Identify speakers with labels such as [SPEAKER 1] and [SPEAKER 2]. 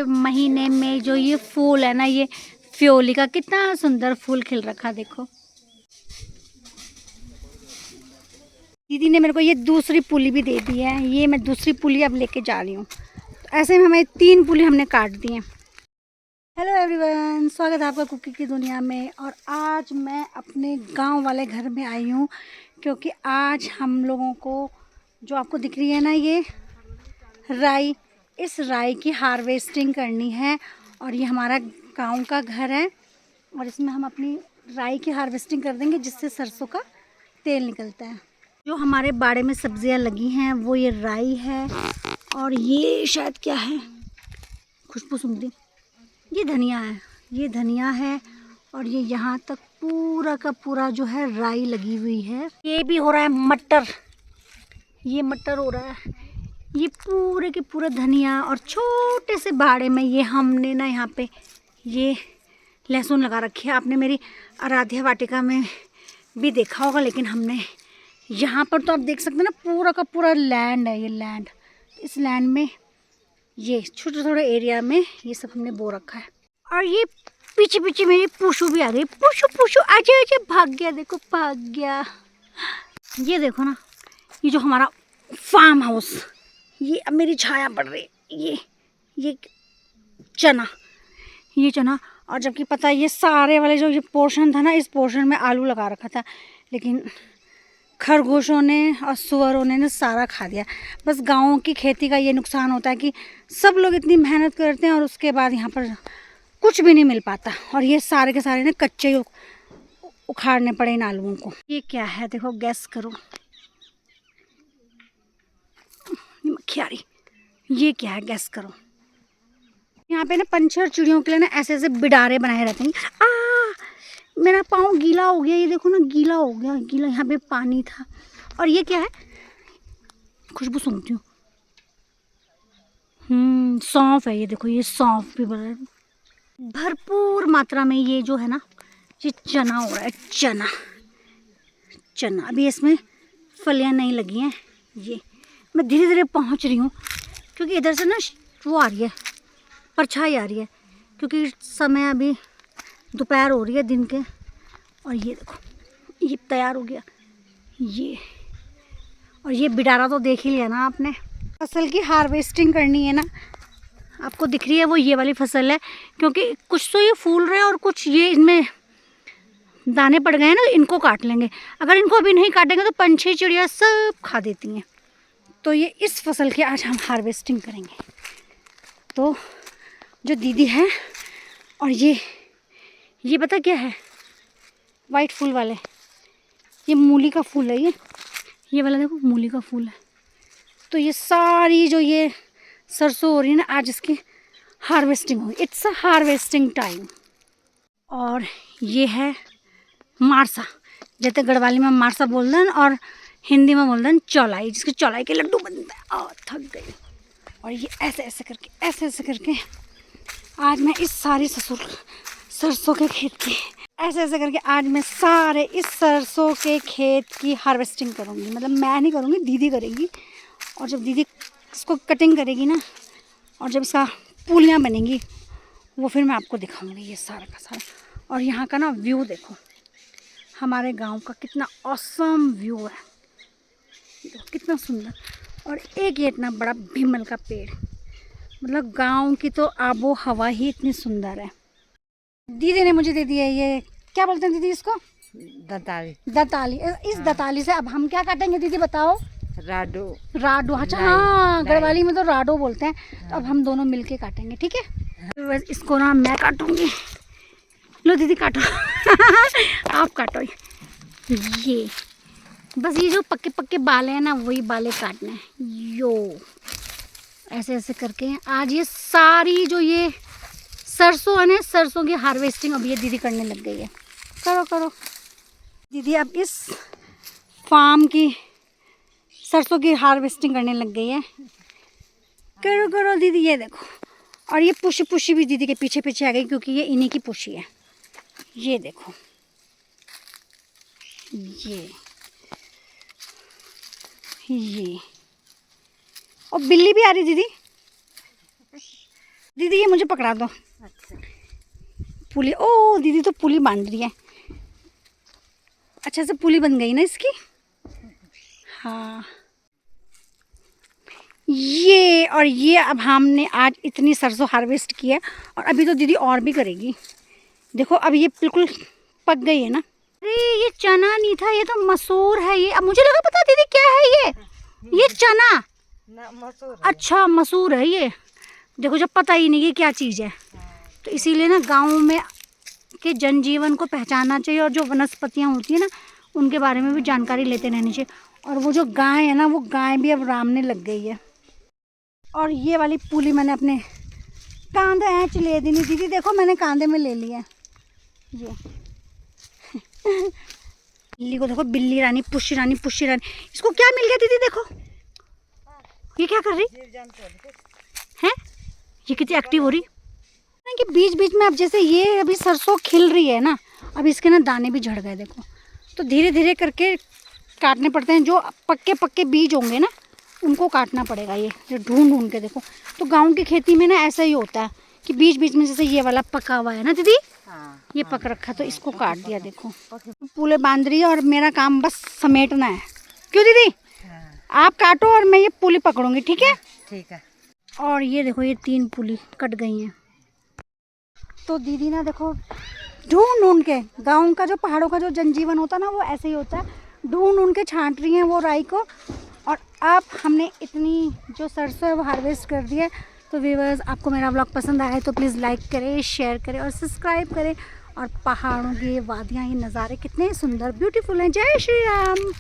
[SPEAKER 1] महीने में जो ये फूल है ना, ये फ्योली का कितना सुंदर फूल खिल रखा देखो। दीदी ने मेरे को ये दूसरी पुली भी दे दी है, ये मैं दूसरी पुली अब लेके जा रही हूँ। तो ऐसे में हमें 3 पुली हमने काट दी हैं। हेलो एवरीवन, स्वागत है आपका कुकी की दुनिया में। और आज मैं अपने गांव वाले घर में आई हूँ क्योंकि आज हम लोगों को जो आपको दिख रही है ना, ये राई, इस राई की हार्वेस्टिंग करनी है। और ये हमारा गांव का घर है और इसमें हम अपनी राई की हार्वेस्टिंग कर देंगे जिससे सरसों का तेल निकलता है। जो हमारे बाड़े में सब्जियां लगी हैं वो ये राई है और ये शायद क्या है, खुशबू सूंघ, ये धनिया है, ये धनिया है। और ये यहाँ तक पूरा का पूरा जो है राई लगी हुई है। ये भी हो रहा है मटर, ये मटर हो रहा है, ये पूरे के पूरा धनिया। और छोटे से बाड़े में ये हमने ना यहाँ पे ये लहसुन लगा रखी है। आपने मेरी आराध्या वाटिका में भी देखा होगा, लेकिन हमने यहाँ पर तो आप देख सकते हैं ना, पूरा का पूरा लैंड है ये लैंड। इस लैंड में ये छोटे छोटे एरिया में ये सब हमने बो रखा है। और ये पीछे पीछे मेरी पूछू भी आ रही है, पूछू पूछू आजे आजे, भाग गया, देखो भाग गया। ये देखो ना, ये जो हमारा फार्म हाउस, ये अब मेरी छाया पड़ रही है। ये चना, ये चना। और जबकि पता है ये सारे वाले जो ये पोर्शन था ना, इस पोर्शन में आलू लगा रखा था, लेकिन खरगोशों ने और सुअरों ने सारा खा दिया। बस गाँव की खेती का ये नुकसान होता है कि सब लोग इतनी मेहनत करते हैं और उसके बाद यहाँ पर कुछ भी नहीं मिल पाता। और ये सारे के सारे ना कच्चे उखाड़ने पड़े इन आलुओं को। ये क्या है देखो, गैस करो, मक्खियारी, ये क्या है गैस करो। यहाँ पे ना पंछी और चिड़ियों के लिए ना ऐसे ऐसे बिडारे बनाए रहते हैं। मेरा पाँव गीला हो गया, ये देखो ना, गीला हो गया, गीला। यहाँ पे पानी था। और ये क्या है, खुशबू सूंघती हूँ, सौंफ है। ये देखो, ये सौंफ भी बना है भरपूर मात्रा में। ये जो है ना, ये चना हो रहा है, चना चना। अभी इसमें फलियां नहीं लगी हैं। ये मैं धीरे धीरे पहुंच रही हूँ क्योंकि इधर से ना वो आ रही है, परछाई आ रही है, क्योंकि समय अभी दोपहर हो रही है दिन के। और ये देखो, ये तैयार हो गया ये। और ये बिडारा तो देख ही लिया ना आपने। फसल की हार्वेस्टिंग करनी है ना, आपको दिख रही है वो ये वाली फसल है, क्योंकि कुछ तो ये फूल रहे हैं और कुछ ये इनमें दाने पड़ गए हैं ना, इनको काट लेंगे। अगर इनको अभी नहीं काटेंगे तो पंछी चिड़िया सब खा देती हैं। तो ये इस फसल की आज हम हार्वेस्टिंग करेंगे। तो जो दीदी है, और ये पता क्या है, वाइट फूल वाले, ये मूली का फूल है। ये वाला देखो, मूली का फूल है। तो ये सारी जो ये सरसों हो रही है ना, आज इसकी हार्वेस्टिंग होगी। It's a harvesting time. और ये है मारसा, जैसे गढ़वाली में मारसा बोलते हैं और हिंदी में बोलते हैं चौलाई, जिसके चौलाई के लड्डू बनते हैं। थक गई। और ये ऐसे ऐसे करके आज मैं इस सारी सरसों के खेत की ऐसे करके आज मैं सारे इस सरसों के खेत की हार्वेस्टिंग करूँगी। मतलब मैं नहीं करूँगी, दीदी करेगी। और जब दीदी इसको कटिंग करेगी ना, और जब इसका पूलियाँ बनेंगी, वो फिर मैं आपको दिखाऊंगी ये सारा का सारा। और यहाँ का ना व्यू देखो, हमारे गांव का कितना ऑसम व्यू है, देखो कितना सुंदर। और एक ये इतना बड़ा भीमल का पेड़, मतलब गांव की तो आबो हवा ही इतनी सुंदर है। दीदी ने मुझे दे दिया, ये क्या बोलते हैं दीदी इसको, दताली। इस दताली से अब हम क्या काटेंगे दीदी बताओ? राडो। अच्छा हाँ, गढ़वाली में तो राडो बोलते हैं। तो अब हम दोनों मिलके काटेंगे, ठीक है। बस इसको ना मैं काटूंगी। लो दीदी काटो आप काटो। ये बस ये जो पक्के पक्के बाले हैं ना, वही बाले काटने हैं। यो ऐसे ऐसे करके आज ये सारी जो ये सरसों है ना, सरसों की हार्वेस्टिंग अब ये दीदी करने लग गई है। करो दीदी, अब इस फार्म की सरसों की हार्वेस्टिंग करने लग गई है। करो दीदी, ये देखो। और ये पुशी भी दीदी के पीछे पीछे आ गई, क्योंकि ये इन्हीं की पुशी है। ये देखो, ये और बिल्ली भी आ रही दीदी। दीदी ये मुझे पकड़ा दो।
[SPEAKER 2] अच्छा
[SPEAKER 1] पुली, ओ दीदी तो पुली बांध रही है। अच्छा से पुली बन गई ना इसकी। हाँ ये अब हमने आज इतनी सरसों हार्वेस्ट की है और अभी तो दीदी और भी करेगी। देखो अब ये बिल्कुल पक गई है ना। अरे ये चना नहीं था, ये तो मसूर है ये। अब मुझे लगा पता दीदी क्या है ये चना।
[SPEAKER 2] ना मसूर है।
[SPEAKER 1] अच्छा मसूर है ये। देखो जब पता ही नहीं है क्या चीज़ है, तो इसीलिए ना गाँव में के जनजीवन को पहचानना चाहिए और जो वनस्पतियाँ होती है ना उनके बारे में भी जानकारी लेते रहनी चाहिए। और वो जो गाय है ना, वो गाय भी अब रामने लग गई है। और ये वाली पूली मैंने अपने कांधे ऐंच ले दी। नहीं दीदी देखो मैंने कांधे में ले लिया ये। बिल्ली को देखो, बिल्ली रानी, पुष्य रानी, पुष्य रानी। इसको क्या मिल गया दीदी देखो, ये क्या कर रही है? ये कितनी एक्टिव हो रही है कि बीच बीच में। अब जैसे ये अभी सरसों खिल रही है ना, अब इसके ना दाने भी झड़ गए देखो। तो धीरे धीरे करके काटने पड़ते हैं। जो पक्के पक्के बीज होंगे ना उनको काटना पड़ेगा। ये जो ढूंढ ढूंढ के देखो, तो गांव की खेती में ना ऐसा ही होता है कि बीच बीच में जैसे ये वाला पका हुआ है ना दीदी, ये पक रखा तो इसको काट दिया। देखो पूले बांध रही है और मेरा काम बस समेटना है। क्यों दीदी? आप काटो और मैं ये पुली पकड़ूंगी, ठीक है?
[SPEAKER 2] ठीक है।
[SPEAKER 1] और ये देखो ये 3 पुली कट गई हैं। तो दीदी ना देखो ढूंढ ढूंढ के, गाँव का जो पहाड़ों का जो जनजीवन होता है ना वो ऐसे ही होता है, ढूंढ ढूंढ के छांट रही हैं वो राई को। और अब हमने इतनी जो सरसों है वो हार्वेस्ट कर दी है। तो व्यूअर्स आपको मेरा व्लॉग पसंद आया है तो प्लीज़ लाइक करें, शेयर करें और सब्सक्राइब करें। और पहाड़ों के वादियाँ, ये नज़ारे कितने सुंदर ब्यूटीफुल हैं। जय श्री राम।